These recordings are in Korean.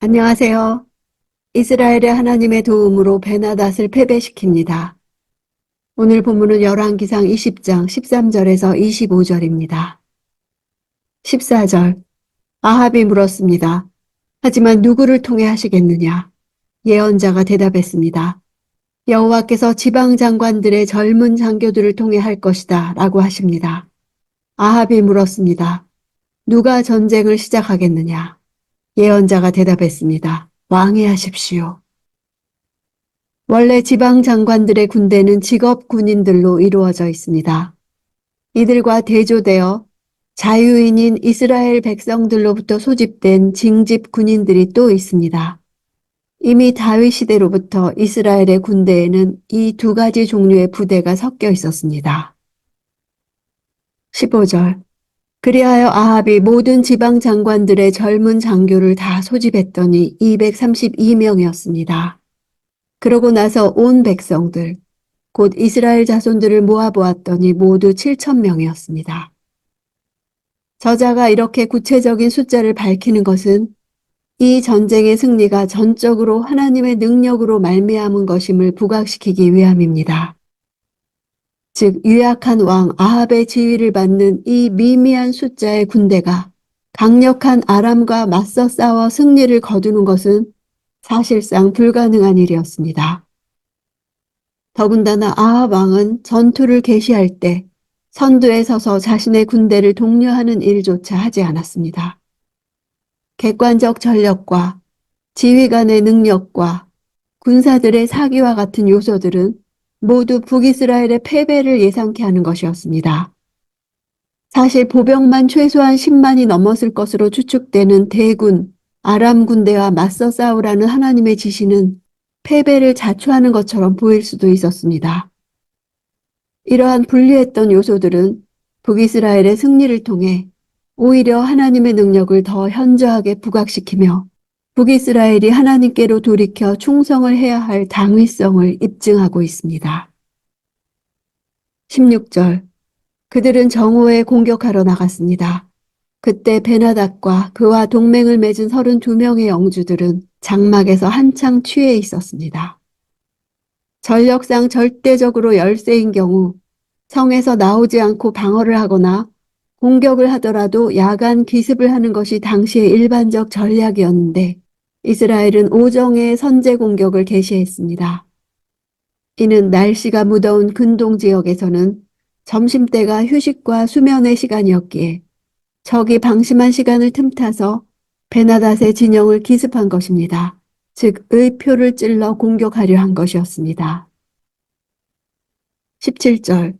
안녕하세요. 이스라엘의 하나님의 도움으로 베나닷을 패배시킵니다. 오늘 본문은 열왕기상 20장 13절에서 25절입니다. 14절 아합이 물었습니다. 하지만 누구를 통해 하시겠느냐? 예언자가 대답했습니다. 여호와께서 지방 장관들의 젊은 장교들을 통해 할 것이다 라고 하십니다. 아합이 물었습니다. 누가 전쟁을 시작하겠느냐? 예언자가 대답했습니다. 왕이 하십시오. 원래 지방 장관들의 군대는 직업 군인들로 이루어져 있습니다. 이들과 대조되어 자유인인 이스라엘 백성들로부터 소집된 징집 군인들이 또 있습니다. 이미 다윗 시대로부터 이스라엘의 군대에는 이 두 가지 종류의 부대가 섞여 있었습니다. 15절 그리하여 아합이 모든 지방 장관들의 젊은 장교를 다 소집했더니 232명이었습니다. 그러고 나서 온 백성들, 곧 이스라엘 자손들을 모아보았더니 모두 7,000명이었습니다. 저자가 이렇게 구체적인 숫자를 밝히는 것은 이 전쟁의 승리가 전적으로 하나님의 능력으로 말미암은 것임을 부각시키기 위함입니다. 즉 유약한 왕 아합의 지휘를 받는 이 미미한 숫자의 군대가 강력한 아람과 맞서 싸워 승리를 거두는 것은 사실상 불가능한 일이었습니다. 더군다나 아합 왕은 전투를 개시할 때 선두에 서서 자신의 군대를 독려하는 일조차 하지 않았습니다. 객관적 전력과 지휘관의 능력과 군사들의 사기와 같은 요소들은 모두 북이스라엘의 패배를 예상케 하는 것이었습니다. 사실 보병만 최소한 10만이 넘었을 것으로 추측되는 대군, 아람 군대와 맞서 싸우라는 하나님의 지시는 패배를 자초하는 것처럼 보일 수도 있었습니다. 이러한 분리했던 요소들은 북이스라엘의 승리를 통해 오히려 하나님의 능력을 더 현저하게 부각시키며 북이스라엘이 하나님께로 돌이켜 충성을 해야 할 당위성을 입증하고 있습니다. 16절 그들은 정오에 공격하러 나갔습니다. 그때 베나닷과 그와 동맹을 맺은 32명의 영주들은 장막에서 한창 취해 있었습니다. 전력상 절대적으로 열세인 경우 성에서 나오지 않고 방어를 하거나 공격을 하더라도 야간 기습을 하는 것이 당시의 일반적 전략이었는데 이스라엘은 오정에 선제 공격을 개시했습니다. 이는 날씨가 무더운 근동 지역에서는 점심때가 휴식과 수면의 시간이었기에 적이 방심한 시간을 틈타서 베나닷의 진영을 기습한 것입니다. 즉 의표를 찔러 공격하려 한 것이었습니다. 17절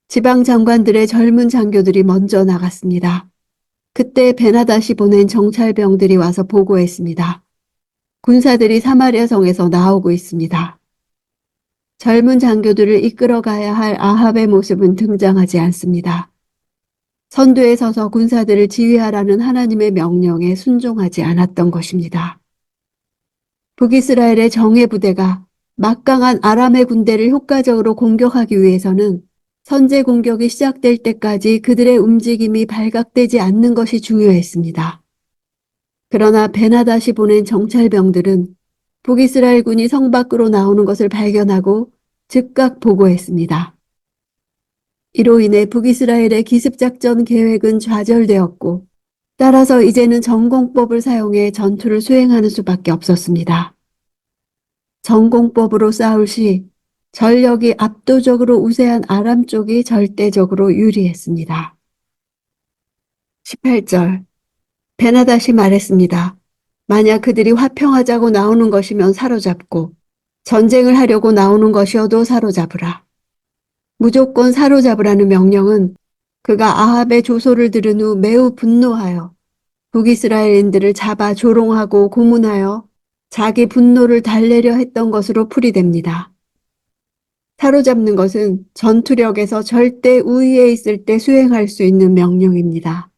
지방 장관들의 젊은 장교들이 먼저 나갔습니다. 그때 베나닷이 보낸 정찰병들이 와서 보고했습니다. 군사들이 사마리아 성에서 나오고 있습니다. 젊은 장교들을 이끌어가야 할 아합의 모습은 등장하지 않습니다. 선두에 서서 군사들을 지휘하라는 하나님의 명령에 순종하지 않았던 것입니다. 북이스라엘의 정예 부대가 막강한 아람의 군대를 효과적으로 공격하기 위해서는 선제 공격이 시작될 때까지 그들의 움직임이 발각되지 않는 것이 중요했습니다. 그러나 베나닷이 보낸 정찰병들은 북이스라엘 군이 성 밖으로 나오는 것을 발견하고 즉각 보고했습니다. 이로 인해 북이스라엘의 기습작전 계획은 좌절되었고 따라서 이제는 전공법을 사용해 전투를 수행하는 수밖에 없었습니다. 전공법으로 싸울 시 전력이 압도적으로 우세한 아람 쪽이 절대적으로 유리했습니다. 18절 베나닷이 말했습니다. 만약 그들이 화평하자고 나오는 것이면 사로잡고 전쟁을 하려고 나오는 것이어도 사로잡으라. 무조건 사로잡으라는 명령은 그가 아합의 조소를 들은 후 매우 분노하여 북이스라엘인들을 잡아 조롱하고 고문하여 자기 분노를 달래려 했던 것으로 풀이됩니다. 사로잡는 것은 전투력에서 절대 우위에 있을 때 수행할 수 있는 명령입니다.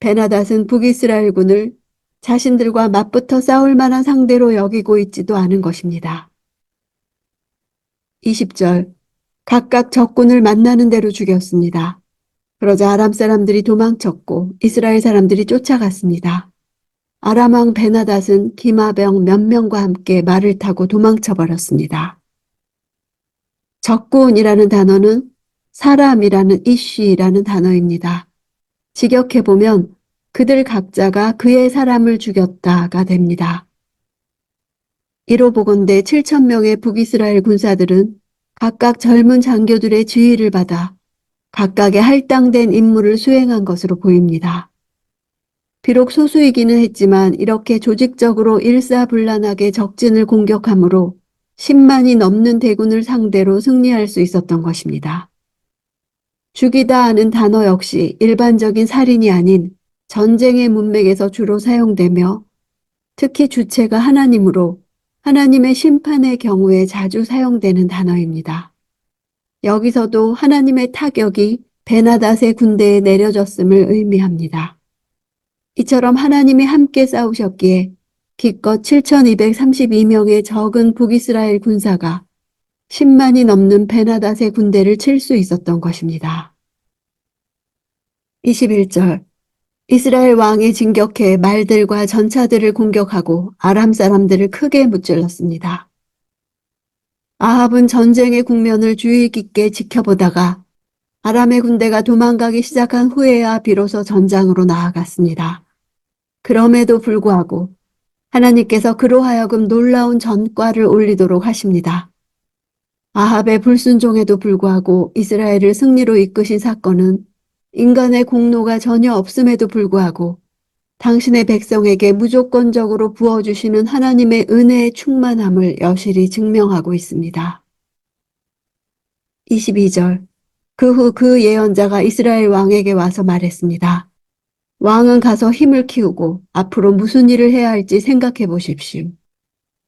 베나닷은 북이스라엘군을 자신들과 맞붙어 싸울 만한 상대로 여기고 있지도 않은 것입니다. 20절 각각 적군을 만나는 대로 죽였습니다. 그러자 아람 사람들이 도망쳤고 이스라엘 사람들이 쫓아갔습니다. 아람 왕 베나닷은 기마병 몇 명과 함께 말을 타고 도망쳐 버렸습니다. 적군이라는 단어는 사람이라는 이쉬라는 단어입니다. 직역해보면 그들 각자가 그의 사람을 죽였다가 됩니다. 이로 보건대 7,000명의 북이스라엘 군사들은 각각 젊은 장교들의 지휘를 받아 각각의 할당된 임무를 수행한 것으로 보입니다. 비록 소수이기는 했지만 이렇게 조직적으로 일사불란하게 적진을 공격함으로 10만이 넘는 대군을 상대로 승리할 수 있었던 것입니다. 죽이다 하는 단어 역시 일반적인 살인이 아닌 전쟁의 문맥에서 주로 사용되며 특히 주체가 하나님으로 하나님의 심판의 경우에 자주 사용되는 단어입니다. 여기서도 하나님의 타격이 베나닷의 군대에 내려졌음을 의미합니다. 이처럼 하나님이 함께 싸우셨기에 기껏 7,232명의 적은 북이스라엘 군사가 10만이 넘는 베나닷의 군대를 칠 수 있었던 것입니다. 21절 이스라엘 왕이 진격해 말들과 전차들을 공격하고 아람 사람들을 크게 무찔렀습니다. 아합은 전쟁의 국면을 주의 깊게 지켜보다가 아람의 군대가 도망가기 시작한 후에야 비로소 전장으로 나아갔습니다. 그럼에도 불구하고 하나님께서 그로 하여금 놀라운 전과를 올리도록 하십니다. 아합의 불순종에도 불구하고 이스라엘을 승리로 이끄신 사건은 인간의 공로가 전혀 없음에도 불구하고 당신의 백성에게 무조건적으로 부어주시는 하나님의 은혜의 충만함을 여실히 증명하고 있습니다. 22절 그 후 그 예언자가 이스라엘 왕에게 와서 말했습니다. 왕은 가서 힘을 키우고 앞으로 무슨 일을 해야 할지 생각해 보십시오.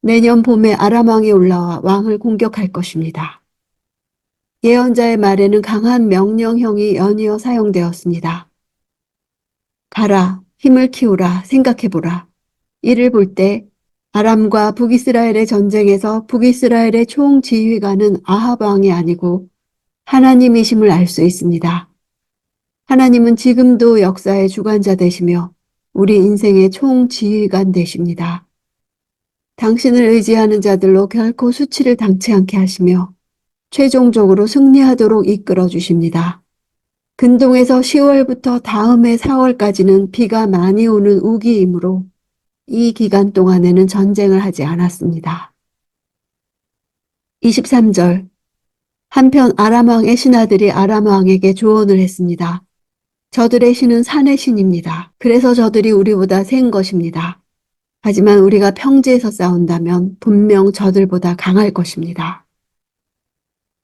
내년 봄에 아람 왕이 올라와 왕을 공격할 것입니다. 예언자의 말에는 강한 명령형이 연이어 사용되었습니다. 가라, 힘을 키우라, 생각해보라. 이를 볼 때 아람과 북이스라엘의 전쟁에서 북이스라엘의 총지휘관은 아합 왕이 아니고 하나님이심을 알 수 있습니다. 하나님은 지금도 역사의 주관자 되시며 우리 인생의 총지휘관 되십니다. 당신을 의지하는 자들로 결코 수치를 당치 않게 하시며 최종적으로 승리하도록 이끌어 주십니다. 근동에서 10월부터 다음해 4월까지는 비가 많이 오는 우기이므로 이 기간 동안에는 전쟁을 하지 않았습니다. 23절 한편 아람 왕의 신하들이 아람 왕에게 조언을 했습니다. 저들의 신은 산의 신입니다. 그래서 저들이 우리보다 센 것입니다. 하지만 우리가 평지에서 싸운다면 분명 저들보다 강할 것입니다.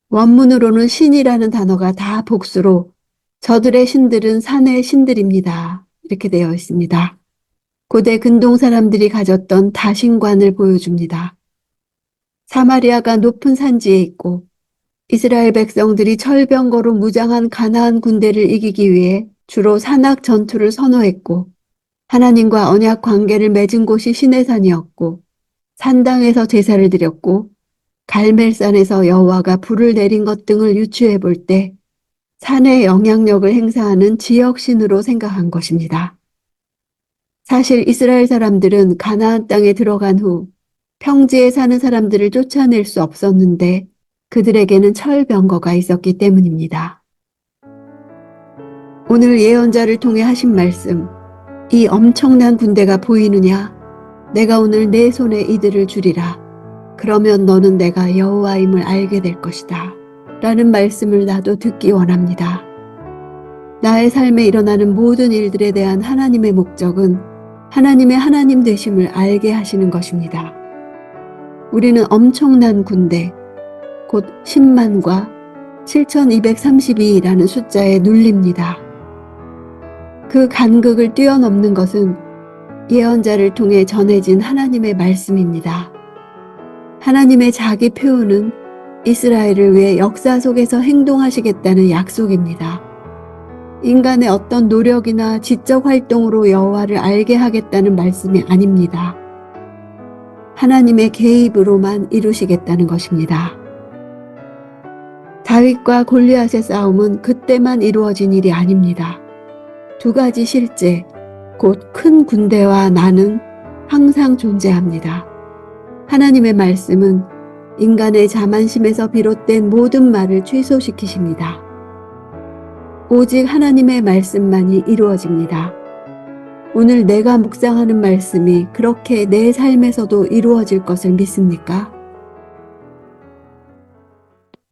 원문으로는 신이라는 단어가 다 복수로 저들의 신들은 산의 신들입니다. 이렇게 되어 있습니다. 고대 근동 사람들이 가졌던 다신관을 보여줍니다. 사마리아가 높은 산지에 있고 이스라엘 백성들이 철병거로 무장한 가나안 군대를 이기기 위해 주로 산악 전투를 선호했고 하나님과 언약 관계를 맺은 곳이 시내산이었고 산당에서 제사를 드렸고 갈멜산에서 여호와가 불을 내린 것 등을 유추해 볼 때 산의 영향력을 행사하는 지역신으로 생각한 것입니다. 사실 이스라엘 사람들은 가나안 땅에 들어간 후 평지에 사는 사람들을 쫓아낼 수 없었는데 그들에게는 철병거가 있었기 때문입니다. 오늘 예언자를 통해 하신 말씀, 이 엄청난 군대가 보이느냐? 내가 오늘 내 손에 이들을 주리라. 그러면 너는 내가 여호와임을 알게 될 것이다. 라는 말씀을 나도 듣기 원합니다. 나의 삶에 일어나는 모든 일들에 대한 하나님의 목적은 하나님의 하나님 되심을 알게 하시는 것입니다. 우리는 엄청난 군대, 곧 10만과 7,232라는 숫자에 눌립니다. 그 간극을 뛰어넘는 것은 예언자를 통해 전해진 하나님의 말씀입니다. 하나님의 자기 표현은 이스라엘을 위해 역사 속에서 행동하시겠다는 약속입니다. 인간의 어떤 노력이나 지적 활동으로 여호와를 알게 하겠다는 말씀이 아닙니다. 하나님의 개입으로만 이루시겠다는 것입니다. 다윗과 골리앗의 싸움은 그때만 이루어진 일이 아닙니다. 두 가지 실제, 곧 큰 군대와 나는 항상 존재합니다. 하나님의 말씀은 인간의 자만심에서 비롯된 모든 말을 취소시키십니다. 오직 하나님의 말씀만이 이루어집니다. 오늘 내가 묵상하는 말씀이 그렇게 내 삶에서도 이루어질 것을 믿습니까?